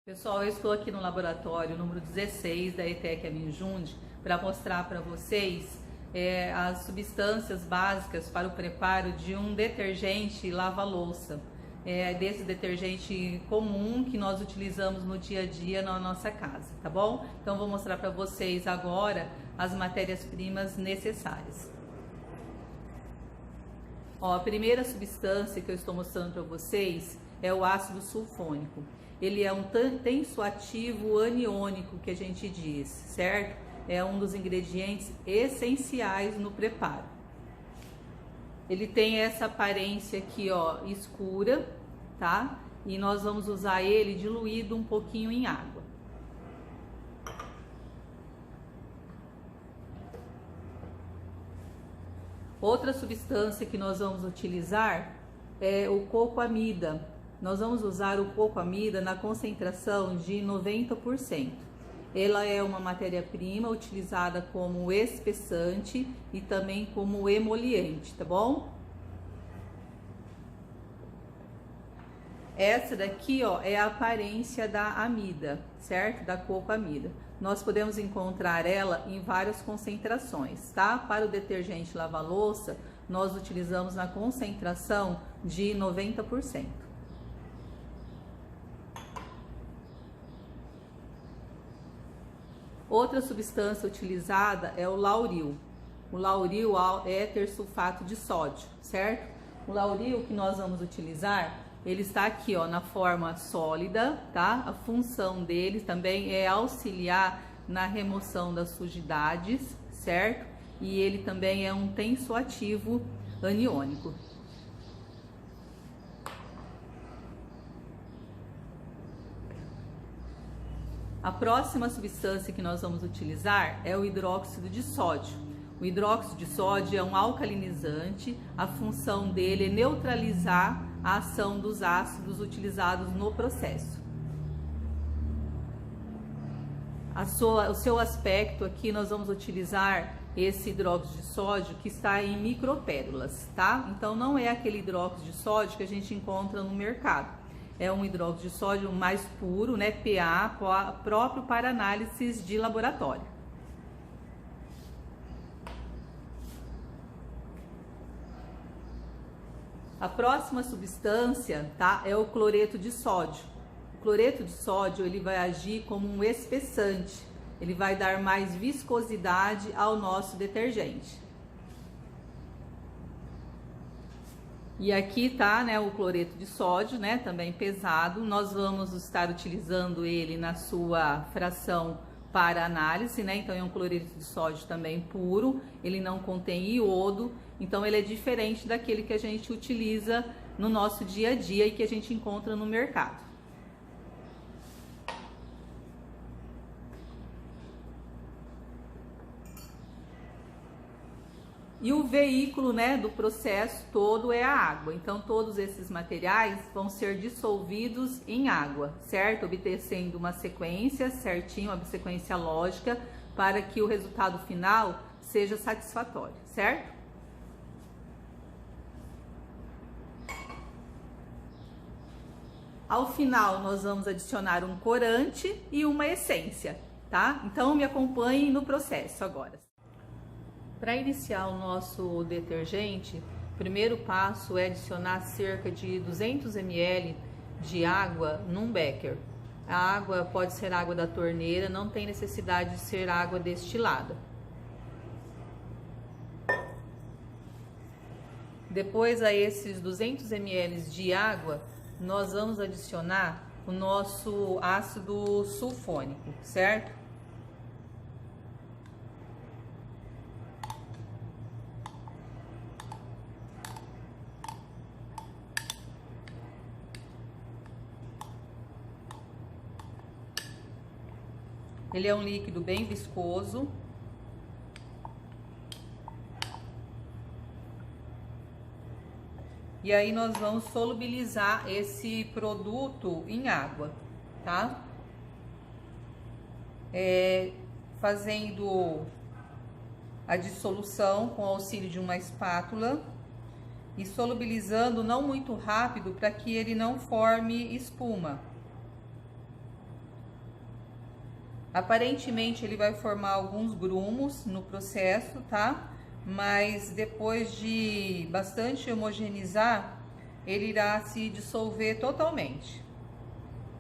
Pessoal, eu estou aqui no laboratório número 16 da ETEC Aminjunde para mostrar para vocês as substâncias básicas para o preparo de um detergente lava-louça. Desse detergente comum que nós utilizamos no dia a dia na nossa casa, tá bom? Então vou mostrar para vocês agora as matérias-primas necessárias. Ó, a primeira substância que eu estou mostrando para vocês é o ácido sulfônico. Ele é um tensoativo aniônico que a gente diz, certo? É um dos ingredientes essenciais no preparo. Ele tem essa aparência aqui, ó, escura, tá? E nós vamos usar ele diluído um pouquinho em água. Outra substância que nós vamos utilizar é o cocoamida. Nós vamos usar o cocoamida na concentração de 90%. Ela é uma matéria-prima utilizada como espessante e também como emoliente, tá bom? Essa daqui, ó, é a aparência da amida, certo? Da cocoamida. Nós podemos encontrar ela em várias concentrações, tá? Para o detergente lava-louça, nós utilizamos na concentração de 90%. Outra substância utilizada é o lauril. O lauril é éter sulfato de sódio, certo? O lauril que nós vamos utilizar, ele está aqui, ó, na forma sólida, tá? A função dele também é auxiliar na remoção das sujidades, certo? E ele também é um tensoativo aniônico. A próxima substância que nós vamos utilizar é o hidróxido de sódio. O hidróxido de sódio é um alcalinizante, a função dele é neutralizar a ação dos ácidos utilizados no processo. O seu aspecto aqui, nós vamos utilizar esse hidróxido de sódio que está em micropérolas, tá? Então não é aquele hidróxido de sódio que a gente encontra no mercado. É um hidróxido de sódio mais puro, né, PA, próprio para análises de laboratório. A próxima substância, tá, é o cloreto de sódio. O cloreto de sódio, ele vai agir como um espessante. Ele vai dar mais viscosidade ao nosso detergente. E aqui tá, né, o cloreto de sódio, né, também pesado. Nós vamos estar utilizando ele na sua fração para análise, né? Então é um cloreto de sódio também puro, ele não contém iodo, então ele é diferente daquele que a gente utiliza no nosso dia a dia e que a gente encontra no mercado. E o veículo, né, do processo todo é a água. Então todos esses materiais vão ser dissolvidos em água, certo? Obtecendo uma sequência certinho, uma sequência lógica, para que o resultado final seja satisfatório, certo? Ao final nós vamos adicionar um corante e uma essência, tá? Então me acompanhem no processo agora. Para iniciar o nosso detergente, o primeiro passo é adicionar cerca de 200 ml de água num becker. A água pode ser água da torneira, não tem necessidade de ser água destilada. Depois a esses 200 ml de água, nós vamos adicionar o nosso ácido sulfônico, certo? Ele é um líquido bem viscoso. E aí nós vamos solubilizar esse produto em água, tá? Fazendo a dissolução com o auxílio de uma espátula e solubilizando não muito rápido para que ele não forme espuma. Aparentemente ele vai formar alguns grumos no processo, tá? Mas depois de bastante homogeneizar, ele irá se dissolver totalmente.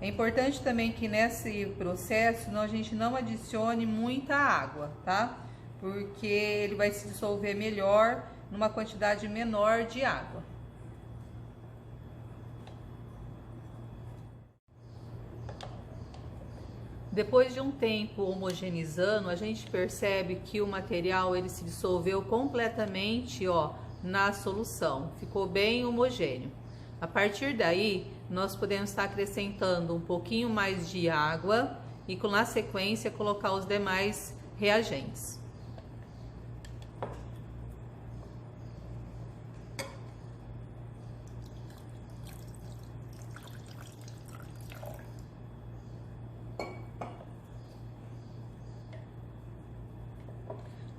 É importante também que nesse processo a gente não adicione muita água, tá? Porque ele vai se dissolver melhor numa quantidade menor de água. Depois de um tempo homogeneizando, a gente percebe que o material ele se dissolveu completamente, ó, na solução. Ficou bem homogêneo. A partir daí, nós podemos estar acrescentando um pouquinho mais de água e, na sequência, colocar os demais reagentes.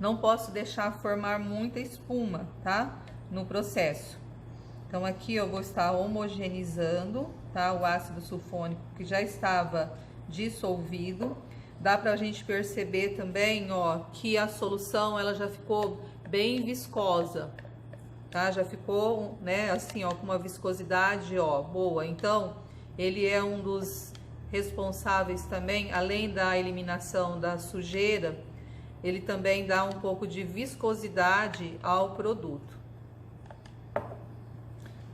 Não posso deixar formar muita espuma, tá? No processo. Então aqui eu vou estar homogeneizando, tá? O ácido sulfônico que já estava dissolvido. Dá pra gente perceber também, ó, que a solução ela já ficou bem viscosa, tá? Já ficou, né, assim, ó, com uma viscosidade, ó, boa. Então, ele é um dos responsáveis também, além da eliminação da sujeira, ele também dá um pouco de viscosidade ao produto.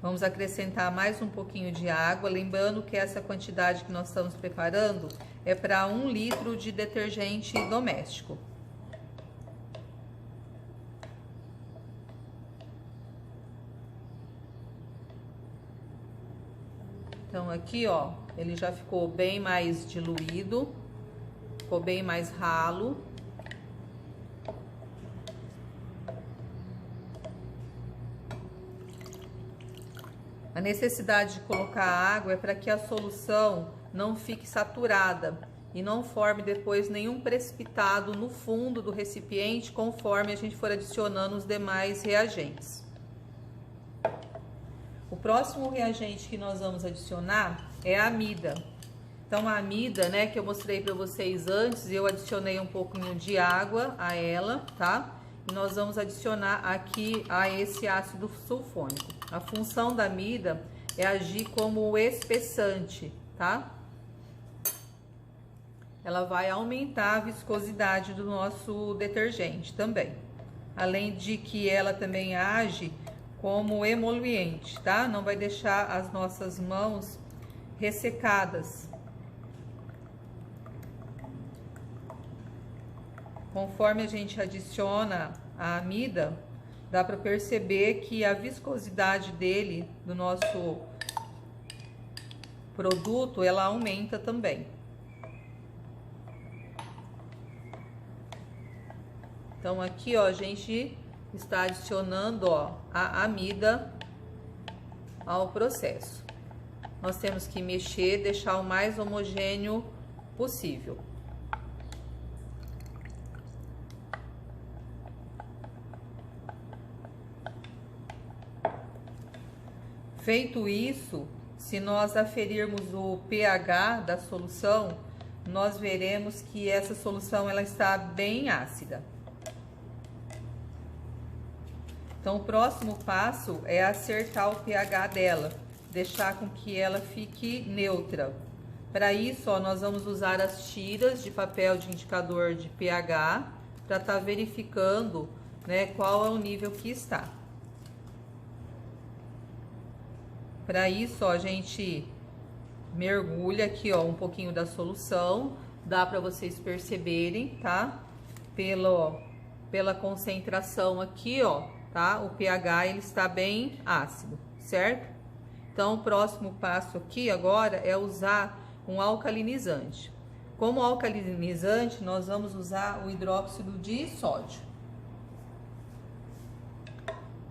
Vamos acrescentar mais um pouquinho de água, lembrando que essa quantidade que nós estamos preparando é para 1 litro de detergente doméstico. Então aqui, ó, ele já ficou bem mais diluído, ficou bem mais ralo. A necessidade de colocar água é para que a solução não fique saturada e não forme depois nenhum precipitado no fundo do recipiente conforme a gente for adicionando os demais reagentes. O próximo reagente que nós vamos adicionar é a amida. Então a amida, né, que eu mostrei para vocês antes, eu adicionei um pouquinho de água a ela, tá? E nós vamos adicionar aqui a esse ácido sulfônico. A função da amida é agir como espessante, tá? Ela vai aumentar a viscosidade do nosso detergente também. Além de que ela também age como emoliente, tá? Não vai deixar as nossas mãos ressecadas. Conforme a gente adiciona a amida, dá para perceber que a viscosidade dele, do nosso produto, ela aumenta também. Então aqui, ó, a gente está adicionando, ó, a amida ao processo. Nós temos que mexer, deixar o mais homogêneo possível. Feito isso, se nós aferirmos o pH da solução, nós veremos que essa solução ela está bem ácida. Então, o próximo passo é acertar o pH dela, deixar com que ela fique neutra. Para isso, ó, nós vamos usar as tiras de papel de indicador de pH para estar verificando, né, qual é o nível que está. Para isso, ó, a gente mergulha aqui, ó, um pouquinho da solução, dá para vocês perceberem, tá? Pela concentração aqui, ó, tá? O pH ele está bem ácido, certo? Então, o próximo passo aqui agora é usar um alcalinizante. Como alcalinizante, nós vamos usar o hidróxido de sódio.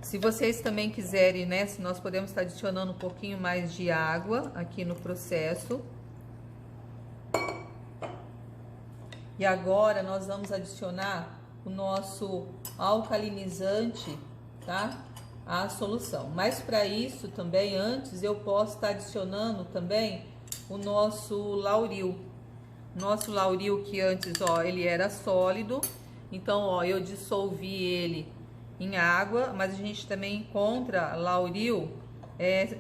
Se vocês também quiserem, né, se nós podemos estar adicionando um pouquinho mais de água aqui no processo. E agora nós vamos adicionar o nosso alcalinizante, tá? A solução. Mas para isso também, antes, eu posso estar adicionando também o nosso lauril. Nosso lauril que antes, ó, ele era sólido, então, ó, eu dissolvi ele em água, mas a gente também encontra lauril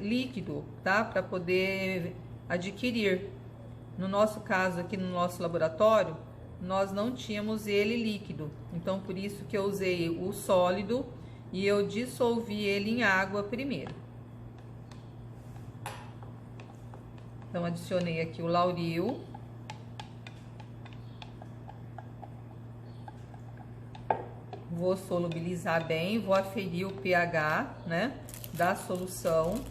líquido, tá? Para poder adquirir. No nosso caso aqui no nosso laboratório, nós não tínhamos ele líquido, então por isso que eu usei o sólido e eu dissolvi ele em água primeiro. Então adicionei aqui o lauril. Vou solubilizar bem, vou aferir o pH, né, da solução,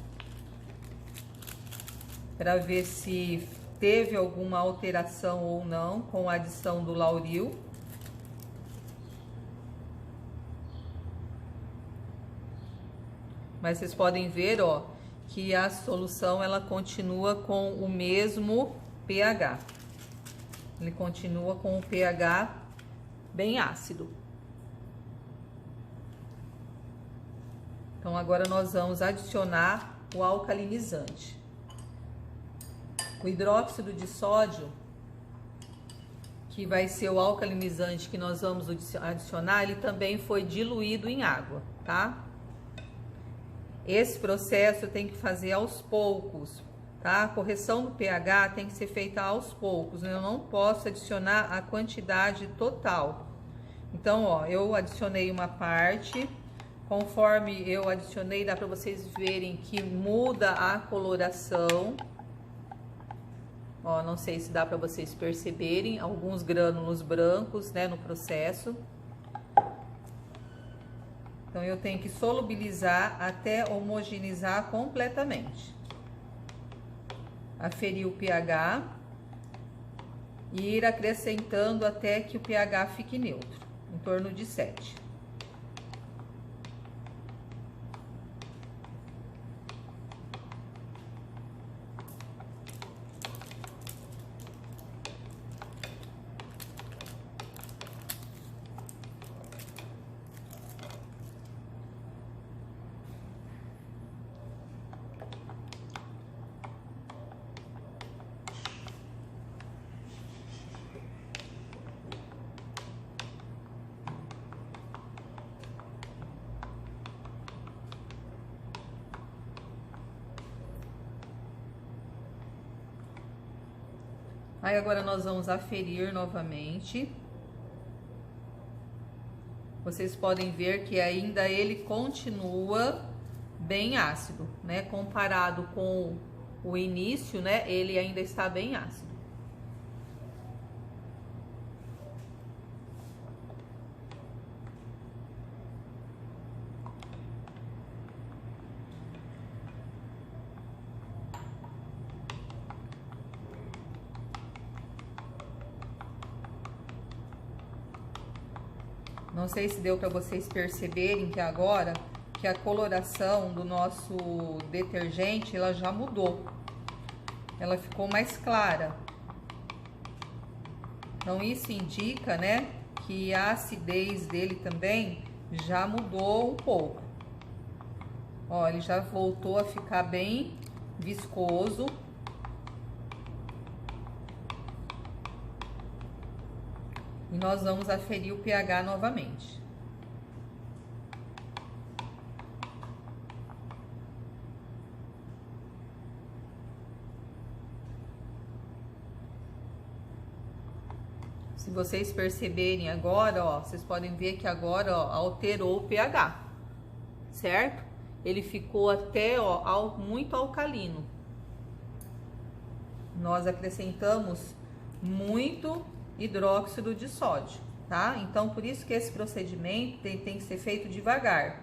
para ver se teve alguma alteração ou não com a adição do lauril. Mas vocês podem ver, ó, que a solução ela continua com o mesmo pH. Ele continua com o pH bem ácido. Então, agora nós vamos adicionar o alcalinizante. O hidróxido de sódio, que vai ser o alcalinizante que nós vamos adicionar, ele também foi diluído em água, tá? Esse processo tem que fazer aos poucos, tá? A correção do pH tem que ser feita aos poucos, eu não posso adicionar a quantidade total. Então, ó, eu adicionei uma parte. Conforme eu adicionei, dá para vocês verem que muda a coloração. Ó, não sei se dá para vocês perceberem alguns grânulos brancos, né, no processo. Então, eu tenho que solubilizar até homogeneizar completamente. Aferir o pH e ir acrescentando até que o pH fique neutro, em torno de 7. Aí agora nós vamos aferir novamente. Vocês podem ver que ainda ele continua bem ácido, né? Comparado com o início, né? Ele ainda está bem ácido. Não sei se deu para vocês perceberem que agora que a coloração do nosso detergente ela já mudou. Ela ficou mais clara. Então isso indica, né, que a acidez dele também já mudou um pouco. Ó, ele já voltou a ficar bem viscoso. E nós vamos aferir o pH novamente. Se vocês perceberem agora, ó, vocês podem ver que agora, ó, alterou o pH, certo? Ele ficou até, ó, muito alcalino. Nós acrescentamos muito hidróxido de sódio, tá? Então, por isso que esse procedimento tem que ser feito devagar.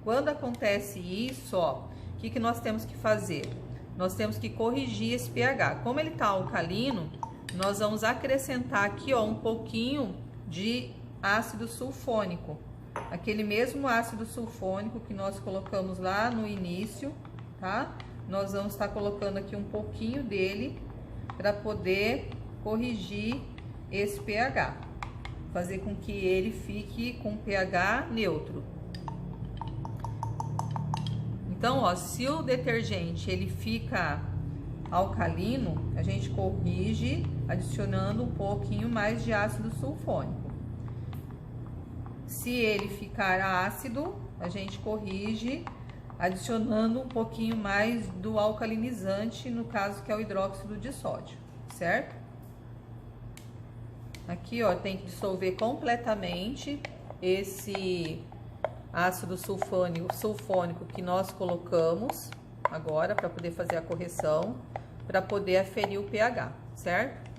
Quando acontece isso, ó, o que nós temos que fazer? Nós temos que corrigir esse pH. Como ele tá alcalino, nós vamos acrescentar aqui, ó, um pouquinho de ácido sulfônico. Aquele mesmo ácido sulfônico que nós colocamos lá no início, tá? Nós vamos estar colocando aqui um pouquinho dele para poder corrigir esse pH, fazer com que ele fique com pH neutro. Então, ó, se o detergente ele fica alcalino, a gente corrige adicionando um pouquinho mais de ácido sulfônico. Se ele ficar ácido, a gente corrige adicionando um pouquinho mais do alcalinizante, no caso que é o hidróxido de sódio, certo? Aqui, ó, tem que dissolver completamente esse ácido sulfônico que nós colocamos agora para poder fazer a correção, para poder aferir o pH, certo?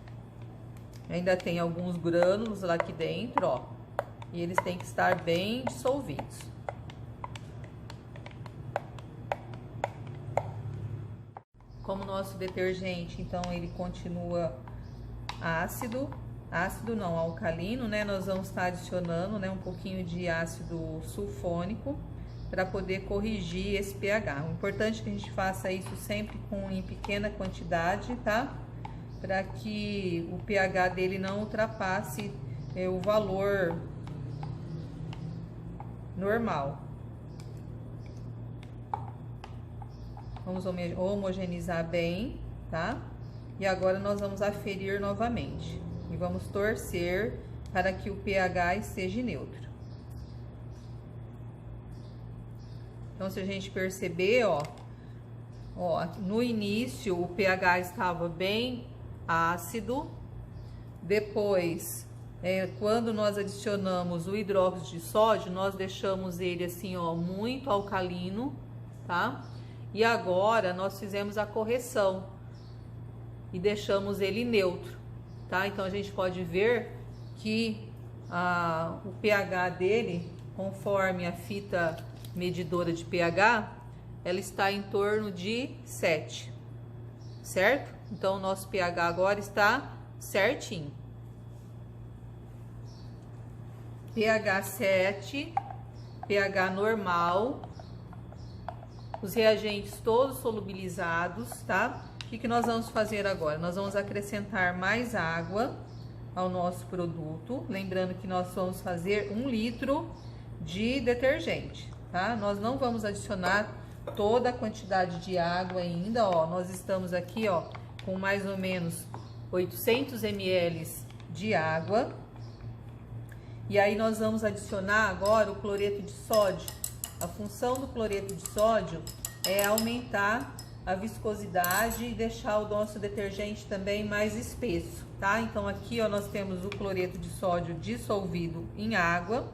Ainda tem alguns grânulos lá aqui dentro, ó, e eles têm que estar bem dissolvidos. Como o nosso detergente, então, ele continua ácido não, alcalino, né? Nós vamos estar adicionando, né, um pouquinho de ácido sulfônico para poder corrigir esse pH. O importante é que a gente faça isso sempre em pequena quantidade, tá? Para que o pH dele não ultrapasse o valor normal. Vamos homogeneizar bem, tá? E agora nós vamos aferir novamente. E vamos torcer para que o pH esteja neutro. Então, se a gente perceber, ó, no início o pH estava bem ácido. Depois, quando nós adicionamos o hidróxido de sódio, nós deixamos ele assim, ó, muito alcalino, tá? E agora nós fizemos a correção e deixamos ele neutro, tá? Então a gente pode ver que o pH dele, conforme a fita medidora de pH, ela está em torno de 7, certo? Então o nosso pH agora está certinho. pH 7, pH normal, os reagentes todos solubilizados, tá? O que nós vamos fazer agora? Nós vamos acrescentar mais água ao nosso produto, lembrando que nós vamos fazer 1 litro de detergente, tá? Nós não vamos adicionar toda a quantidade de água ainda, ó. Nós estamos aqui, ó, com mais ou menos 800 ml de água. E aí nós vamos adicionar agora o cloreto de sódio. A função do cloreto de sódio é aumentar a viscosidade e deixar o nosso detergente também mais espesso, tá? Então aqui, ó, nós temos o cloreto de sódio dissolvido em água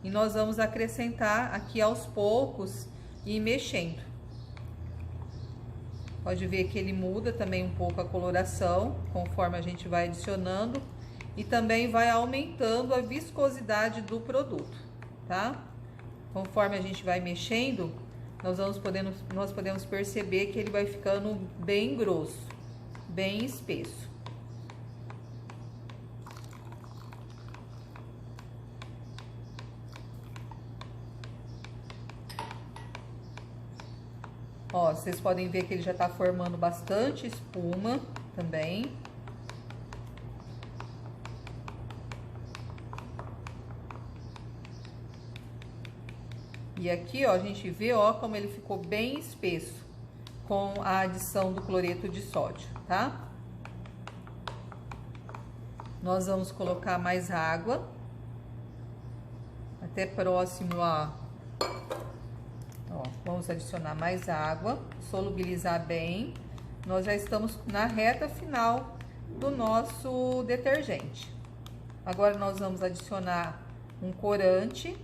e nós vamos acrescentar aqui aos poucos e mexendo. Pode ver que ele muda também um pouco a coloração conforme a gente vai adicionando e também vai aumentando a viscosidade do produto, tá? Conforme a gente vai mexendo, nós podemos perceber que ele vai ficando bem grosso, bem espesso. Ó, vocês podem ver que ele já tá formando bastante espuma também. E aqui, ó, a gente vê, ó, como ele ficou bem espesso com a adição do cloreto de sódio, tá? Nós vamos colocar mais água, até próximo a... Ó, vamos adicionar mais água, solubilizar bem. Nós já estamos na reta final do nosso detergente. Agora nós vamos adicionar um corante.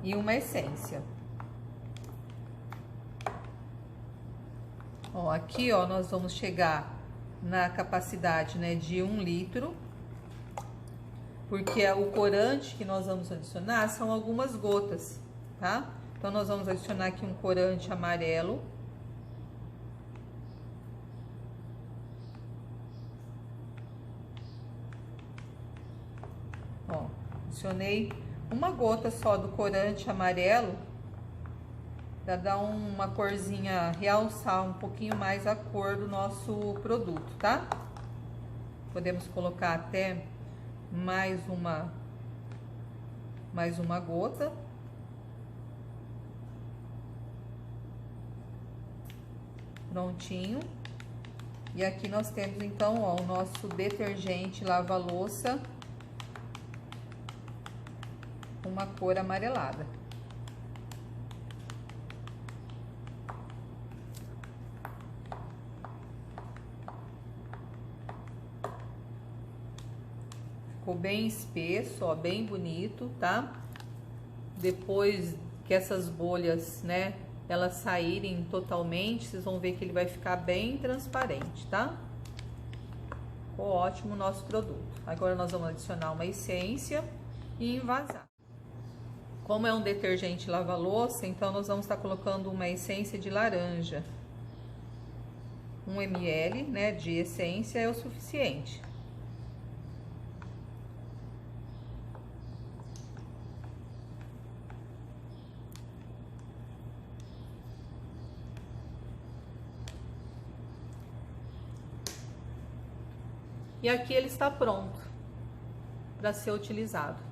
E uma essência. Ó, aqui, ó, nós vamos chegar na capacidade, né, de 1 litro. Porque o corante que nós vamos adicionar são algumas gotas, tá? Então, nós vamos adicionar aqui um corante amarelo. Ó, adicionei uma gota só do corante amarelo para dar uma corzinha, realçar um pouquinho mais a cor do nosso produto, tá? Podemos colocar até mais uma gota. prontinho. E aqui nós temos então, ó, o nosso detergente lava-louça, uma cor amarelada. Ficou bem espesso, ó, bem bonito, tá? Depois que essas bolhas, né, elas saírem totalmente, vocês vão ver que ele vai ficar bem transparente, tá? Ficou ótimo o nosso produto. Agora nós vamos adicionar uma essência e envasar. Como é um detergente lava-louça, então nós vamos estar colocando uma essência de laranja. 1 ml, né, de essência é o suficiente. E aqui ele está pronto para ser utilizado.